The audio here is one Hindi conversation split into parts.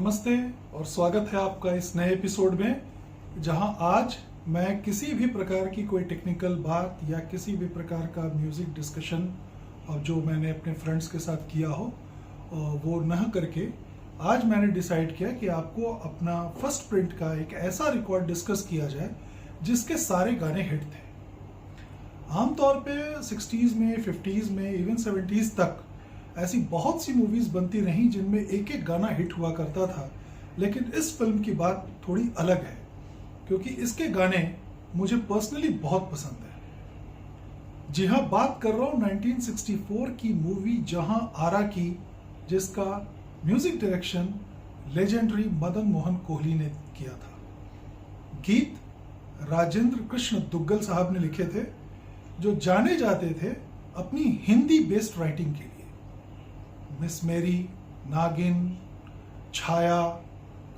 नमस्ते और स्वागत है आपका इस नए एपिसोड में, जहां आज मैं किसी भी प्रकार की कोई टेक्निकल बात या किसी भी प्रकार का म्यूज़िक डिस्कशन जो मैंने अपने फ्रेंड्स के साथ किया हो वो न करके आज मैंने डिसाइड किया कि आपको अपना फर्स्ट प्रिंट का एक ऐसा रिकॉर्ड डिस्कस किया जाए जिसके सारे गाने हिट थे। आमतौर पे 60s में, 50s में, इवन 70s तक ऐसी बहुत सी मूवीज बनती रहीं जिनमें एक एक गाना हिट हुआ करता था, लेकिन इस फिल्म की बात थोड़ी अलग है क्योंकि इसके गाने मुझे पर्सनली बहुत पसंद है। जी हाँ, बात कर रहा हूँ 1964 की मूवी जहां आरा की, जिसका music direction legendary Madan Mohan Kohli ने किया था। गीत राजेंद्र कृष्ण दुग्गल साहब ने लिखे थे, जो जाने जाते थे अपनी हिंदी बेस्ड राइटिंग के लिए। मिस मेरी, नागिन, छाया,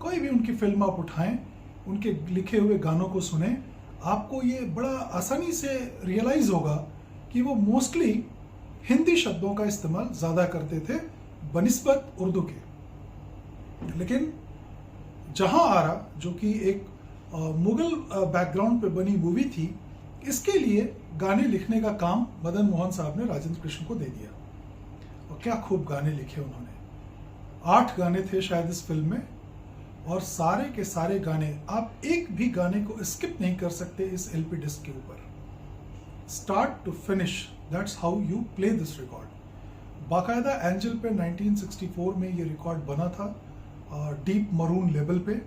कोई भी उनकी फिल्म आप उठाएं, उनके लिखे हुए गानों को सुने, आपको ये बड़ा आसानी से रियलाइज होगा कि वो मोस्टली हिंदी शब्दों का इस्तेमाल ज़्यादा करते थे बनिस्बत उर्दू के। लेकिन जहां आरा, जो कि एक मुगल बैकग्राउंड पे बनी मूवी थी, इसके लिए गाने लिखने का काम मदन मोहन साहब ने राजेंद्र कृष्ण को दे दिया। और क्या खूब गाने लिखे उन्होंने। 8 गाने थे शायद इस फिल्म में, और सारे के सारे गाने, आप एक भी गाने को स्किप नहीं कर सकते इस एलपी डिस्क के ऊपर। Start to finish, that's how you play this record. बाकायदा एंजल पे 1964 में ये रिकॉर्ड बना था, डीप मरून लेवल पे,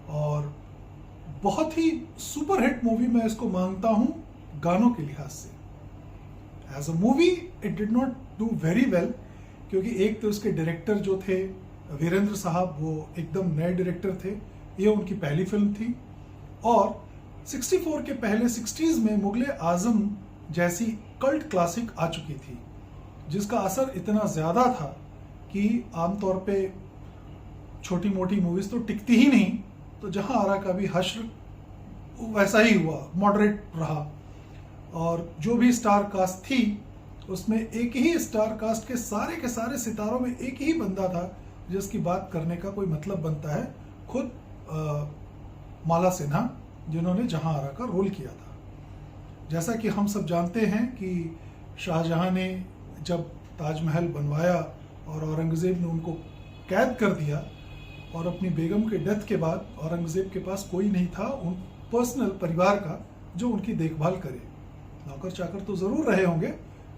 और बहुत ही सुपर हिट मूवी मैं इसको मानता हूं गानों के लिहाज से। As a movie it did not do very well, क्योंकि एक तो इसके डायरेक्टर जो थे वीरेंद्र साहब, वो एकदम नए डायरेक्टर थे, ये उनकी पहली फिल्म थी, और 64 के पहले 60s में मुगले आजम जैसी कल्ट क्लासिक आ चुकी थी, जिसका असर इतना ज़्यादा था कि आमतौर पे छोटी मोटी मूवीज़ तो टिकती ही नहीं। तो जहां आरा का भी हश्र वैसा ही हुआ, मॉडरेट रहा, और जो भी स्टार कास्ट थी उसमें एक ही स्टार कास्ट के सारे सितारों में एक ही बंदा था जिसकी बात करने का कोई मतलब बनता है, खुद माला सिन्हा, जिन्होंने जहां आरा का रोल किया था। जैसा कि हम सब जानते हैं कि शाहजहां ने जब ताजमहल बनवाया और औरंगज़ेब ने उनको कैद कर दिया, और अपनी बेगम के डेथ के बाद औरंगज़ेब के पास कोई नहीं था उन पर्सनल परिवार का जो उनकी देखभाल करे। नौकर चाकर तो ज़रूर रहे होंगे,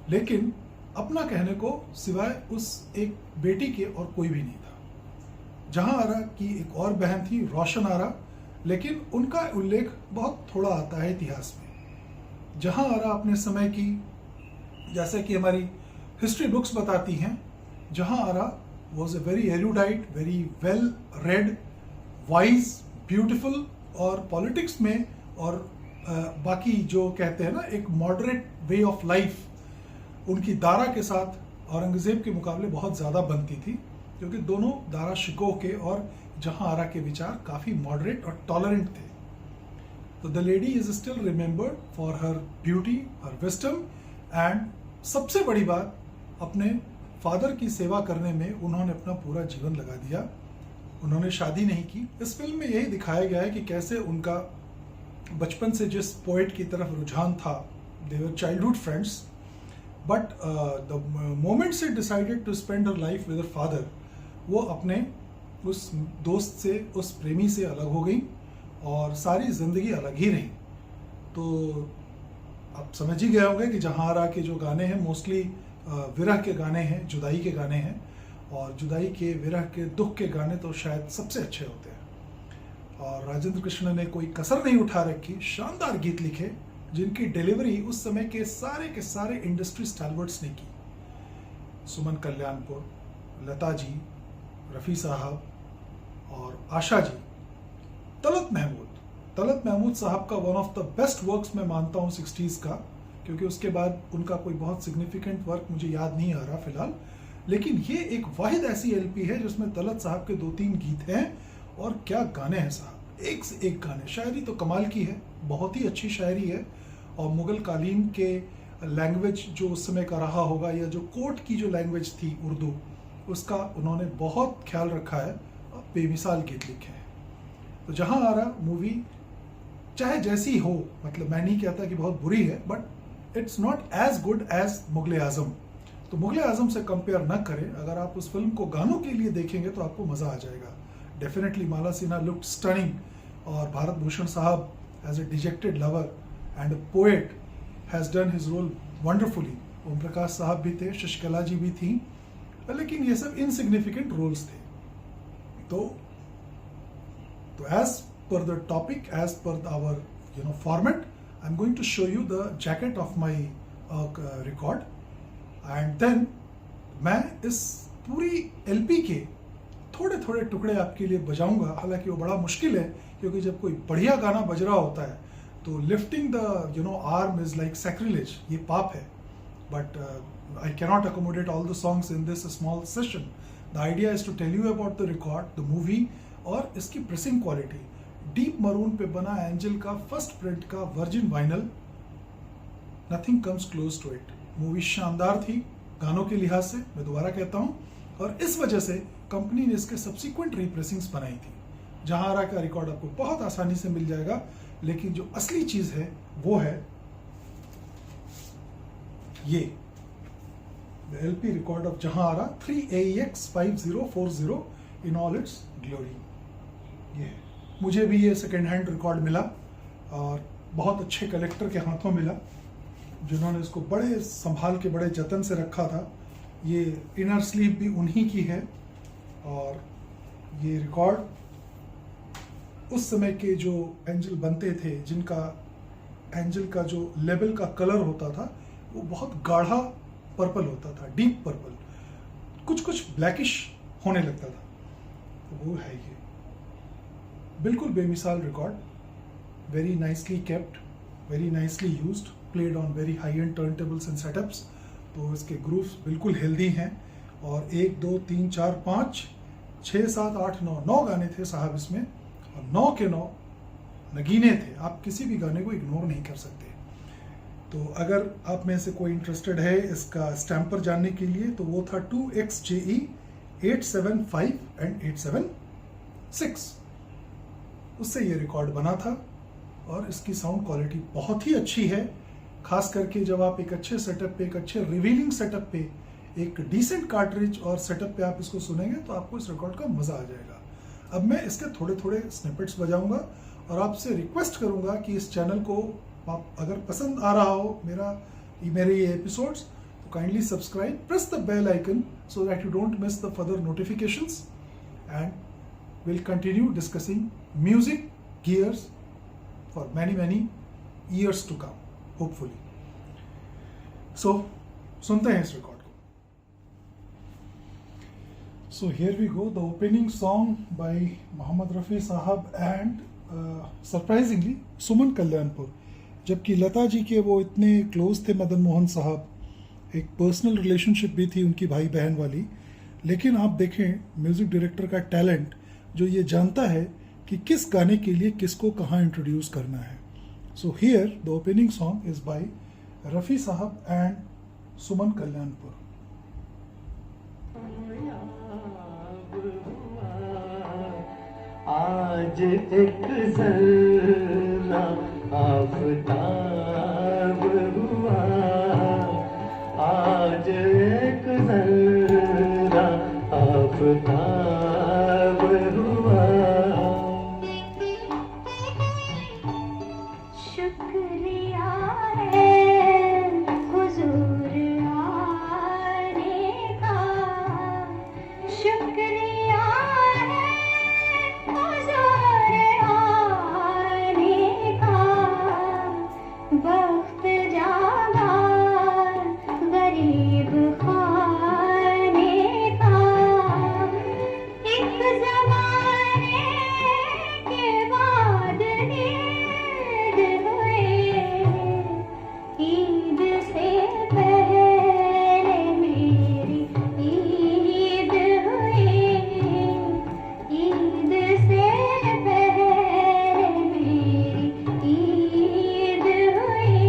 लेकिन अपना कहने को सिवाय उस एक बेटी के और कोई भी नहीं था। जहां आरा की एक और बहन थी, रोशन आरा, लेकिन उनका उल्लेख बहुत थोड़ा आता है इतिहास में। जहां आरा अपने समय की, जैसे कि हमारी हिस्ट्री बुक्स बताती हैं, जहां Ara was a very erudite, very well read, wise, beautiful, और पॉलिटिक्स में और बाकी जो कहते हैं ना एक मॉडरेट वे ऑफ लाइफ, उनकी दारा के साथ औरंगज़ेब के मुकाबले बहुत ज़्यादा बनती थी, क्योंकि दोनों दारा शिकोह के और जहां आरा के विचार काफ़ी मॉडरेट और टॉलरेंट थे। तो the lady is still remembered for her beauty, her wisdom, and सबसे बड़ी बात, अपने फादर की सेवा करने में उन्होंने अपना पूरा जीवन लगा दिया। उन्होंने शादी नहीं की। इस फिल्म में यही दिखाया गया है कि कैसे उनका बचपन से जिस पोएट की तरफ रुझान था, they were childhood friends, but the moment she decided to spend her life with her father, वो अपने उस दोस्त से, उस प्रेमी से अलग हो गई और सारी जिंदगी अलग ही रही। तो आप समझ ही गए होंगे कि जहां आरा के जो गाने हैं मोस्टली विरह के गाने हैं, जुदाई के गाने हैं, और जुदाई के, विरह के, दुख के गाने तो शायद सबसे अच्छे होते हैं। और राजेंद्र कृष्ण ने कोई कसर नहीं उठा रखी, शानदार गीत लिखे जिनकी डिलीवरी उस समय के सारे इंडस्ट्री स्टालवर्ड्स ने की। सुमन कल्याणपुर, लता जी, रफ़ी साहब और आशा जी। तलत महमूद साहब का one of the best works मैं मानता हूँ 60s का, क्योंकि उसके बाद उनका कोई बहुत सिग्निफिकेंट वर्क मुझे याद नहीं आ रहा फिलहाल, लेकिन ये एक वाहिद ऐसी एलपी है जिसमें तलत साहब के 2-3 गीत हैं, और क्या गाने हैं साहब, एक से एक गाने। शायरी तो कमाल की है, बहुत ही अच्छी शायरी है, और मुगल कालीन के लैंग्वेज जो उस समय का रहा होगा, या जो कोर्ट की जो लैंग्वेज थी उर्दू, उसका उन्होंने बहुत ख्याल रखा है। बेमिसाल गीत लिखे हैं। तो जहां आ रहा मूवी चाहे जैसी हो, मतलब मैं नहीं कहता कि बहुत बुरी है, but it's not as good as Mughal e Azam. तो मुगले आजम से कंपेयर न करें। अगर आप उस फिल्म को गानों के लिए देखेंगे तो आपको मजा आ जाएगा। Definitely Mala Sinha looked stunning, और भारत भूषण साहब as a dejected lover and poet has done his role wonderfully. Om Prakash साहब भी थे, शशिकला जी भी थी, लेकिन ये सब इनसिग्निफिकेंट रोल्स थे। तो as per the topic, as per our format, I'm going to show you the jacket of my record, and then मैं इस पूरी LP के थोड़े थोड़े टुकड़े आपके लिए बजाऊंगा। हालांकि वो बड़ा मुश्किल है, क्योंकि जब कोई बढ़िया गाना बज रहा होता है तो lifting the arm is like sacrilege, ये पाप है। But I cannot accommodate all the songs in this small session. The idea is to tell you about the record, the movie, और इसकी प्रेसिंग क्वालिटी। डीप मरून पे बना एंजल का फर्स्ट प्रिंट का virgin vinyl, nothing comes close to it. Movie शानदार थी गानों के लिहाज से, मैं दोबारा कहता हूँ, और इस वजह से कंपनी ने इसके सब्सिक्वेंट रीप्रेसिंग्स बनाई थी। जहां आरा का रिकॉर्ड आपको बहुत आसानी से मिल जाएगा, लेकिन जो असली चीज है वो है ये LP record of जहां आरा 3AEX 5040 in all its glory। ये मुझे भी ये सेकेंड हैंड रिकॉर्ड मिला, और बहुत अच्छे कलेक्टर के हाथों मिला, जिन्होंने इसको बड़े संभाल के बड़े जतन से रखा था। ये इनर स्लीव भी उन्हीं की है, और ये रिकॉर्ड उस समय के जो एंजल बनते थे, जिनका एंजल का जो लेबल का कलर होता था वो बहुत गाढ़ा पर्पल होता था, डीप पर्पल, कुछ ब्लैकिश होने लगता था। तो वो है ये बिल्कुल बेमिसाल record, very nicely kept, very nicely used, played on very high and turntables and setups. तो इसके ग्रूव्स बिल्कुल हेल्दी हैं, और 1 2 3 4 5 6 7 8 9 गाने थे साहब इसमें, और 9 के 9 नगीने थे। आप किसी भी गाने को इग्नोर नहीं कर सकते। तो अगर आप में से कोई इंटरेस्टेड है इसका स्टैम्पर जानने के लिए, तो वो था 2XJE 875 एंड 876, उससे ये रिकॉर्ड बना था। और इसकी साउंड क्वालिटी बहुत ही अच्छी है, खास करके जब आप एक अच्छे सेटअप पे, एक अच्छे रिवीलिंग सेटअप पे, एक डिसेंट कार्ट्रिज और सेटअप पे आप इसको सुनेंगे तो आपको इस रिकॉर्ड का मजा आ जाएगा। अब मैं इसके थोड़े थोड़े स्निपेट्स बजाऊंगा, और आपसे रिक्वेस्ट करूंगा कि इस चैनल को आप अगर पसंद आ रहा हो मेरे ये एपिसोड्स, तो kindly subscribe, press the bell icon so that you don't miss the further notifications, and we'll continue discussing music gears for many years to come, hopefully. So सुनते हैं इस रिकॉर्ड को। So here we go, the opening song by Mohammad Rafi साहब and surprisingly सुमन कल्याणपुर। जबकि लता जी के वो इतने क्लोज थे मदन मोहन साहब, एक पर्सनल रिलेशनशिप भी थी उनकी भाई बहन वाली, लेकिन आप देखें म्यूजिक डायरेक्टर का टैलेंट, जो ये जानता है कि किस गाने के लिए किसको कहाँ इंट्रोड्यूस करना है। So here the opening song is by Rafi साहब एंड सुमन कल्याणपुर। आज एक जरा आफताब हुआ, आज एक जरा आफताब हुआ। शुक्रिया है हुजूर आने का, शुक्रिया है हुजूर आने का। वक्त जागा गरीब खाने का, एक ज़माने के बाद ईद हुए, ईद से पहले मेरी ईद हुई, ईद से पहले मेरी ईद हुई।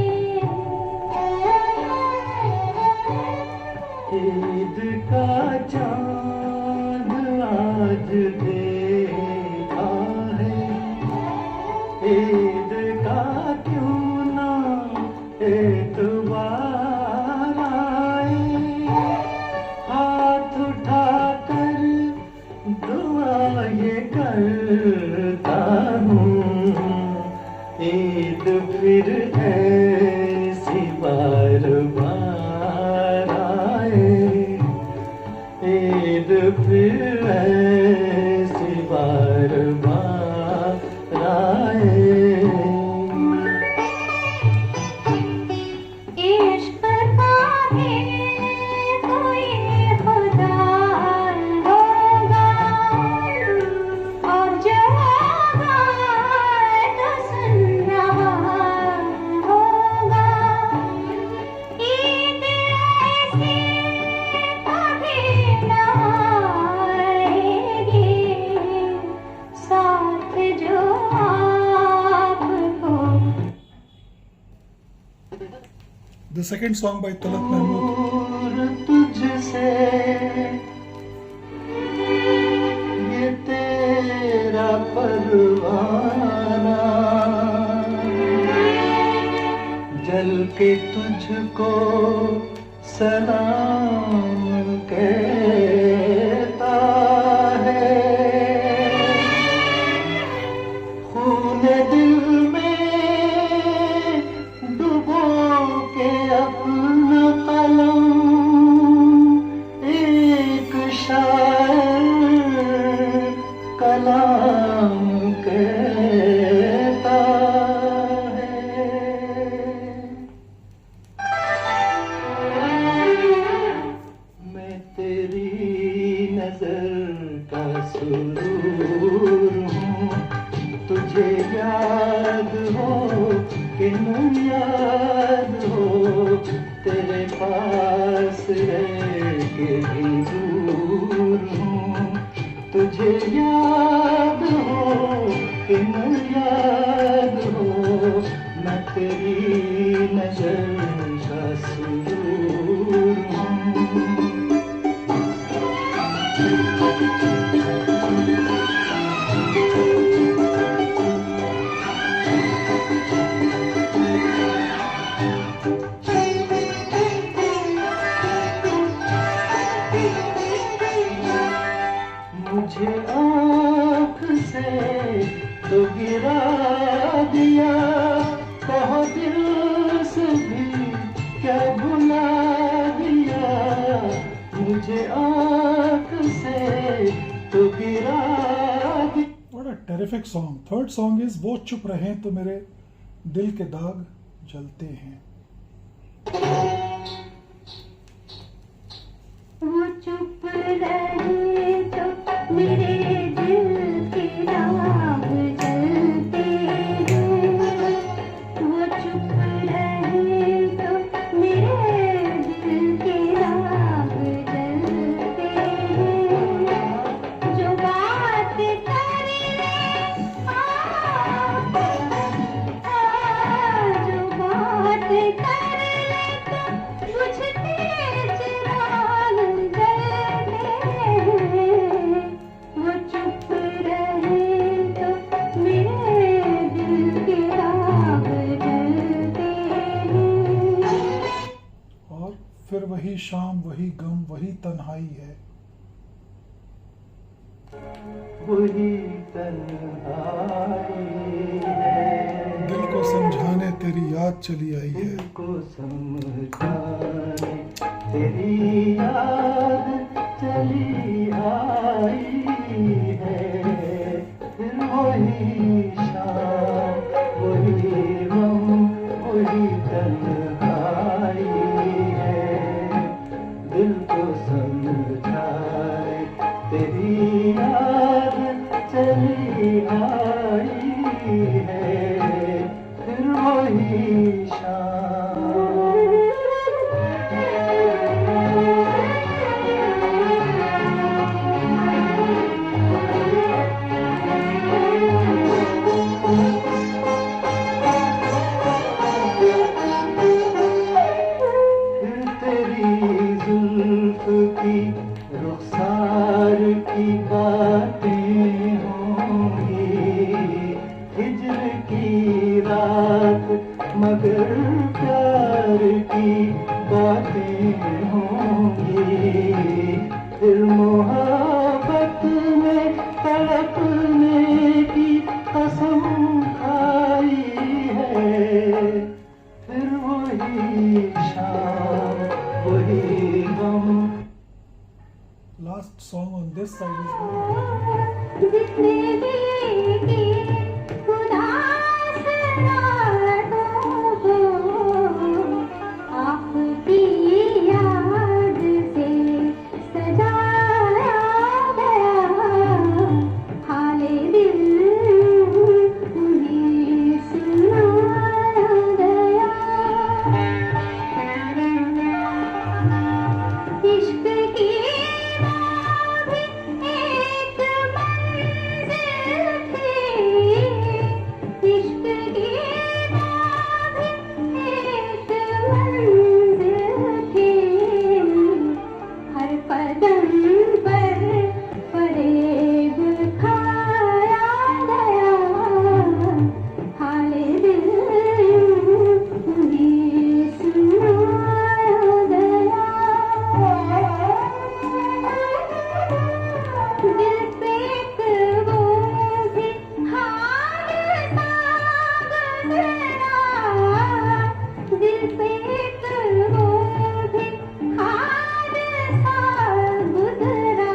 ईद का चाँद आज देखा, the second song by Talat Mahmood. दूर तुझसे ये तेरा परवाना जल के तुझको सलाम कहता है खून दिल में डुबो के अपना कलम एक शायर कलाम कहता मैं तेरी नजर का सुरूर हूँ तुझे याद हो कि न याद हो तेरे पास रह के भी दूर हूँ तुझे याद हो कि न याद हो मैं तेरी नजर का सुरूर हूँ मुझे आँख से तो गिरा दिया कहो दिल से भी क्या भुला दिया मुझे आँख से तो गिरा दिया What a terrific song. Third song is वो चुप रहें तो मेरे दिल के दाग जलते हैं. वो चुप रहे तो मेरे दिल के दाग जलते हैं वो चुप रहे तो मेरे दिल के दाग जलते हैं जो बात करे जो बात करे तो बुझते चिराग जलते हैं वो चुप रहे तो मेरे दिल के दाग जलते हैं और फिर वही शाम वही गम वही तन्हाई है. वही तन्हाई है दिल को समझाने तेरी याद चली आई है. दिल को समझाने तेरी याद चली आई है फिर वही शाम वही गम वही तन्हाई है दिल को समझाए तेरी याद चली आई है फिर वही फिर तेरी जुल्फ की रुखसार की बातें होंगी हिजर की रात मगर प्यार की बातें होंगी फिर मोहब्बत में तड़पने की कसम खाई है फिर वही शाम वही गम Last song on this side is जितने भी उदास रातों को आपकी याद से सजाया गया हाले दिल उन्हें सुनाया गया इश्क की एक मंजिल थी पे एक वो भी हादसा गुजरा, दिल पे एक वो भी हादसा गुजरा,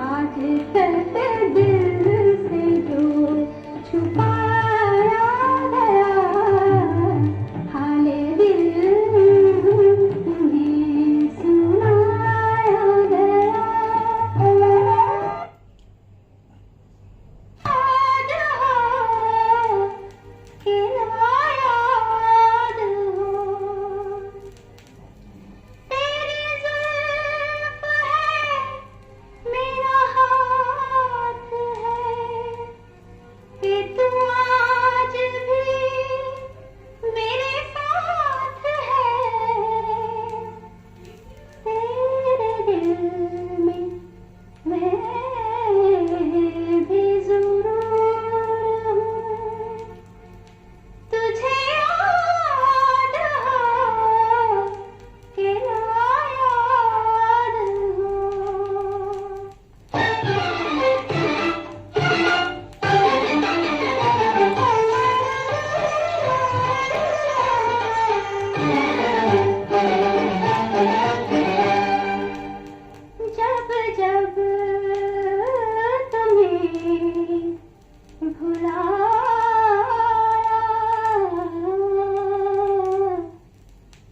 आज तक दिल से जो छुपाया गया, हाले दिल तुम्हें सुनाया गया। याद हो कि ना याद हो, तेरी जुल्फ है मेरा हाथ है, कि तू आज भी मेरे साथ है, तेरे दिल में मैं भी ज़रूर हूँ, तुझे याद हो कि ना याद हो। जब जब तुम्हें भुलाया,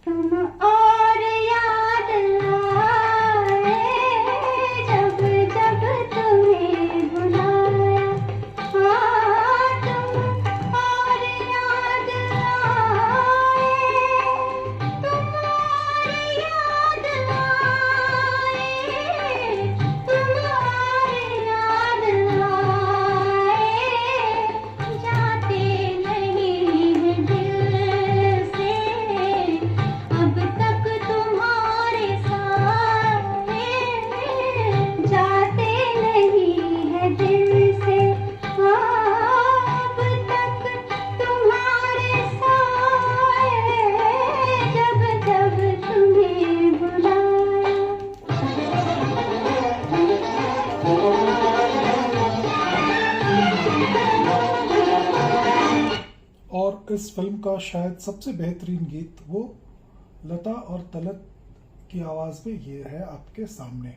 तुम और याद आए, जब जब तुम्हें भुलाया, हाँ तुम और याद आए, तुम और याद आए, तुम और याद आए, जाते नहीं हैं दिल से अब तक तुम्हारे साए, जाते नहीं हैं दिल से अब तक तुम्हारे साए, जब जब तुम्हें बुलाया। और इस फिल्म का शायद सबसे बेहतरीन गीत वो लता और तलत की आवाज में ये है आपके सामने।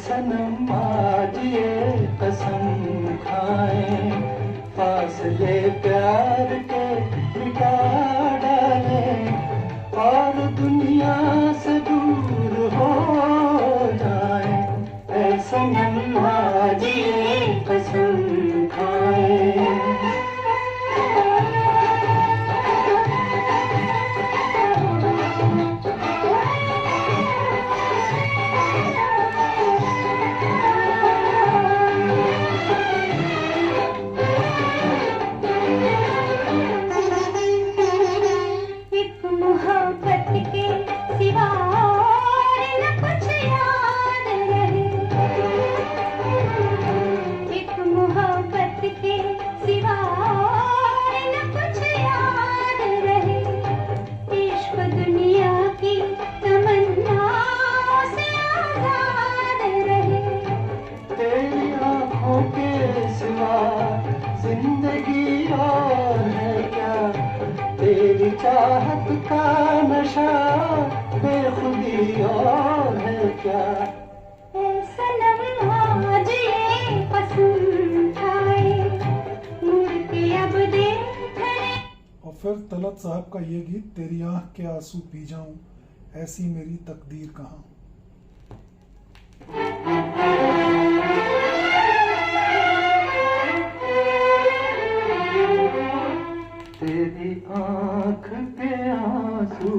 सनम आज ये कसम खाए, फासले प्यार के मिटा डाले, और दुनिया से दूर हो जाए। ऐ सनम आज ये कसम खाए। तेरी चाहत का नशा बेखुदी और है क्या। सनम आज ये पसंद था, फिर तलत साहब का ये गीत, तेरी आंख के आंसू पी जाऊं, ऐसी मेरी तकदीर कहाँ। तेरी आँख के आंसू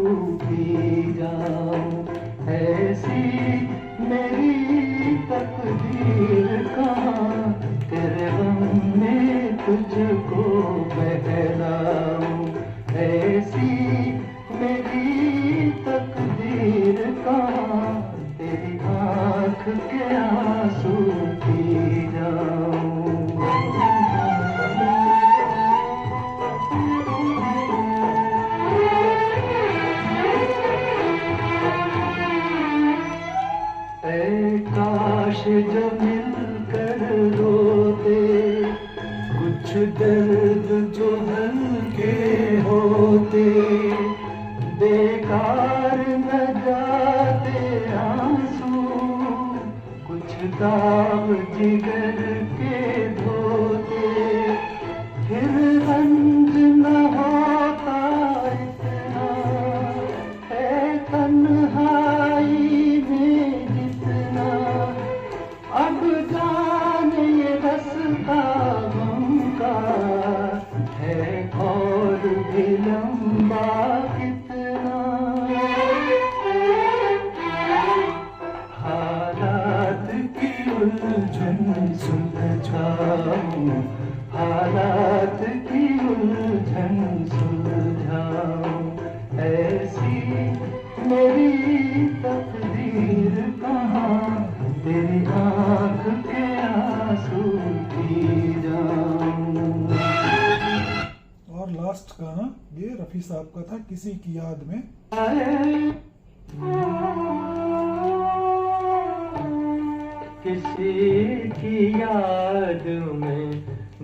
पी जाऊं, ऐसी मेरी तकदीर कहाँ। तेरे गम में तुझको बहलाऊं, ऐसी मेरी तकदीर कहाँ। तेरी आँख के आंसू पी जाऊं। काश जो मिलकर रोते, कुछ दर्द जो हल्के होते। बेकार न जाते आंसू, कुछ दाग जिगर के धोते। फिर रंज न होता इतना, है तन्हाई में जितना। अब जाने ये रास्ता गम का है, और भी लंबा कितना। हालात की उलझन सुलझाऊं, हालात की उलझन सुलझाऊं, ऐसी मेरी तकदीर कहाँ। तेरी आँख के आंसू पी जाऊं। और लास्ट गाना ये रफ़ी साहब का था, किसी की याद में। किसी की याद में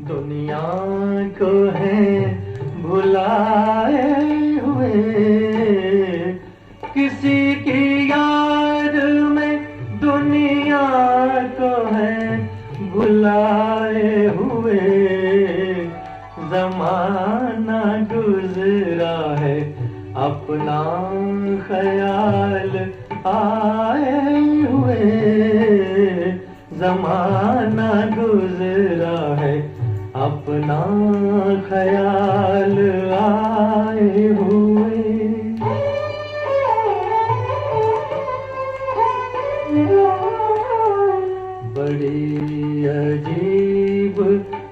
दुनिया को है भुलाए हुए। किसी की याद में दुनिया को है भुलाए हुए। जमाना गुजरा है अपना ख्याल आए हुए। जमाना गुजरा है अपना ख्याल आए हुए। बड़ी अजीब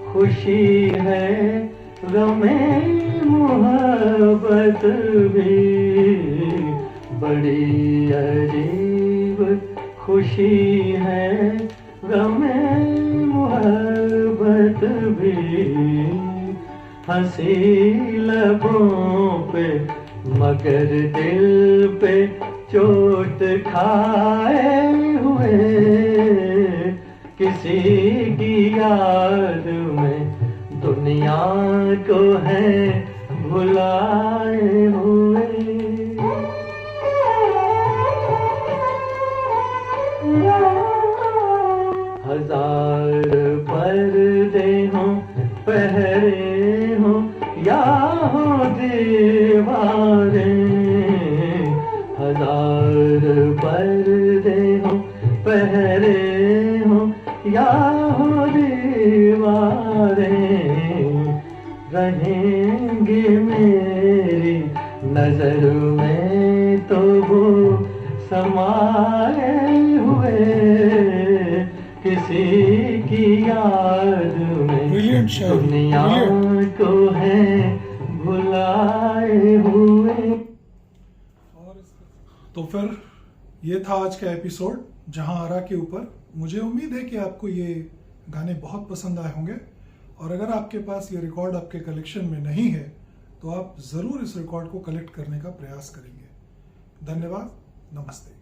खुशी है गमे मोहब्बत भी। बड़ी अजीब खुशी है गमे मोहब्बत भी। हंसी लबों पे मगर दिल पे चोट खाए हुए। किसी की याद में दुनिया को है भुलाए हुए। हजार पर्दे हों पहरे हों या हो दीवारें। हजार पर्दे हों पहरे हों या हो दीवारें। रहेंगे मेरी नजर में तो वो समाए हुए। किसी की याद में दुनिया को है भुलाए हुए। तो फिर ये था आज का एपिसोड जहां आरा के ऊपर। मुझे उम्मीद है कि आपको ये गाने बहुत पसंद आए होंगे, और अगर आपके पास ये रिकॉर्ड आपके कलेक्शन में नहीं है तो आप ज़रूर इस रिकॉर्ड को कलेक्ट करने का प्रयास करेंगे। धन्यवाद, नमस्ते।